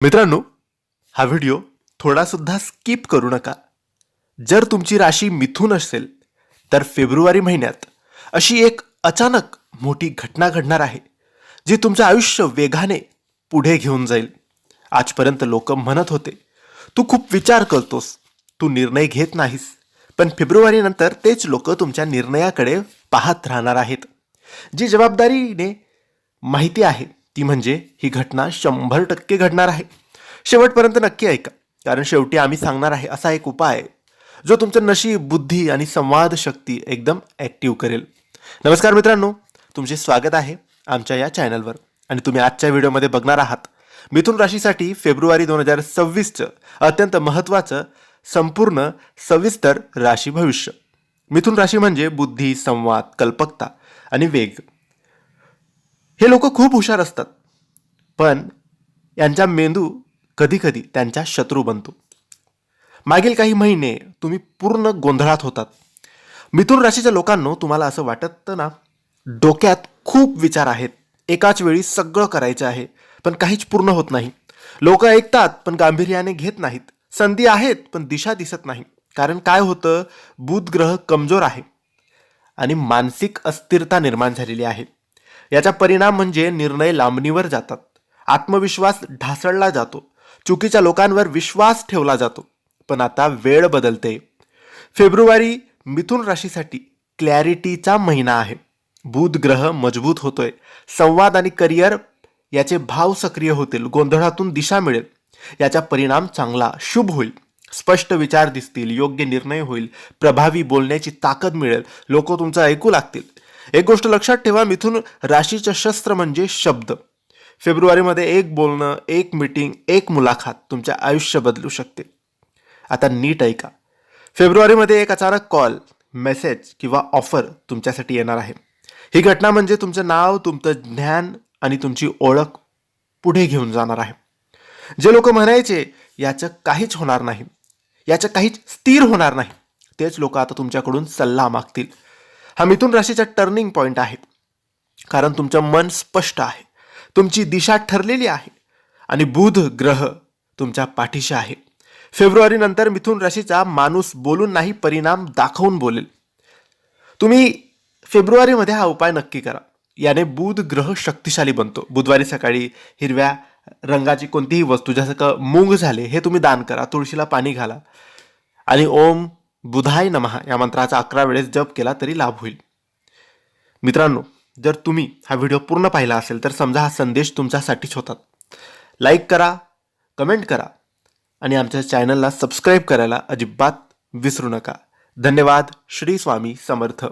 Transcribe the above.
मित्रांनो, हा व्हिडिओ थोडा सुद्धा स्किप करू नका. जर तुमची राशी मिथुन असेल तर फेब्रुवारी महिन्यात अशी एक अचानक मोठी घटना घडणार आहे जी तुमचं आयुष्य वेगाने पुढे घेऊन जाईल. आजपर्यंत लोक म्हणत होते तू खूप विचार करतोस, तू निर्णय घेत नाहीस, पण फेब्रुवारी नंतर तेच लोक तुमच्या निर्णयाकडे पाहत राहणार आहेत. जी जबाबदारीने माहिती आहे ती म्हणजे ही घटना 100% घडणार आहे. शेवटपर्यंत नक्की ऐका, कारण शेवटी आम्ही सांगणार आहे असा एक उपाय जो तुमचं नशीब, बुद्धी आणि संवाद शक्ती एकदम ॲक्टिव्ह करेल. नमस्कार मित्रांनो, तुमचे स्वागत आहे आमच्या या चॅनलवर. आणि तुम्ही आजच्या व्हिडिओमध्ये बघणार आहात मिथुन राशीसाठी फेब्रुवारी 2026चं अत्यंत महत्त्वाचं संपूर्ण सविस्तर राशी भविष्य. मिथुन राशी म्हणजे बुद्धी, संवाद, कल्पकता आणि वेग. हे लोक खूप हुशार असतात, पण यांचा मेंदू कधीकधी त्यांचा शत्रू बनतो. मागील काही महिने तुम्ही पूर्ण गोंधळात होतात. मिथुन राशीच्या लोकांनो, तुम्हाला असं वाटतं ना, डोक्यात खूप विचार आहेत, एकाच वेळी सगळं करायचं आहे, पण काहीच पूर्ण होत नाही. लोक ऐकतात पण गांभीर्याने घेत नाहीत. संधी आहेत पण दिशा दिसत नाही. कारण काय होतं, बुध ग्रह कमजोर आहे आणि मानसिक अस्थिरता निर्माण झालेली आहे. याचा परिणाम म्हणजे निर्णय लांबणीवर जातात, आत्मविश्वास ढासळला जातो, चुकीच्या लोकांवर विश्वास ठेवला जातो. पण आता वेळ बदलते. फेब्रुवारी मिथुन राशीसाठी क्लॅरिटीचा महिना आहे. बुध ग्रह मजबूत होतोय, संवाद आणि करिअर याचे भाव सक्रिय होतील, गोंधळातून दिशा मिळेल. याचा परिणाम चांगला, शुभ होईल. स्पष्ट विचार दिसतील, योग्य निर्णय होईल, प्रभावी बोलण्याची ताकद मिळेल, लोक तुमचं ऐकू लागतील. एक गोष्ट लक्षात ठेवा, मिथुन राशीचं शस्त्र म्हणजे शब्द. फेब्रुवारीमध्ये एक बोलणं, एक मीटिंग, एक मुलाखत तुमचे आयुष्य बदलू शकते. आता नीट ऐका, फेब्रुवारीमध्ये एक अचानक कॉल, मेसेज किंवा ऑफर तुमच्यासाठी येणार आहे. ही घटना म्हणजे तुमचं नाव, तुमचं ज्ञान आणि तुमची ओळख पुढे घेऊन जाणार आहे. जे लोक म्हणायचे याचं काहीच होणार नाही, याचं काहीच स्थिर होणार नाही, तेच लोक आता तुमच्याकडून सल्ला मागतील. हा मिथुन राशीचा टर्निंग पॉइंट आहे, कारण तुमचं मन स्पष्ट आहे, तुमची दिशा ठरलेली आहे आणि बुध ग्रह तुमच्या पाठीशी आहे. फेब्रुवारी नंतर मिथुन राशीचा माणूस बोलून नाही, परिणाम दाखवून बोलेल. तुम्ही फेब्रुवारीमध्ये हा उपाय नक्की करा. याने बुध ग्रह शक्तिशाली बनतो. बुधवारी सकाळी हिरव्या रंगाची कोणतीही वस्तू, जसं का मूग झाले, हे तुम्ही दान करा, तुळशीला पाणी घाला आणि ओम बुधाय नमः या मंत्राचा 11 वेळेस जप केला तरी लाभ होईल. मित्रांनो, जर तुम्ही हा व्हिडिओ पूर्ण पाहिला असेल तर समजा हा संदेश तुमच्यासाठीच होता. लाईक करा, कमेंट करा आणि आमच्या चॅनलला सबस्क्राईब करायला अजिबात विसरू नका. धन्यवाद. श्री स्वामी समर्थ.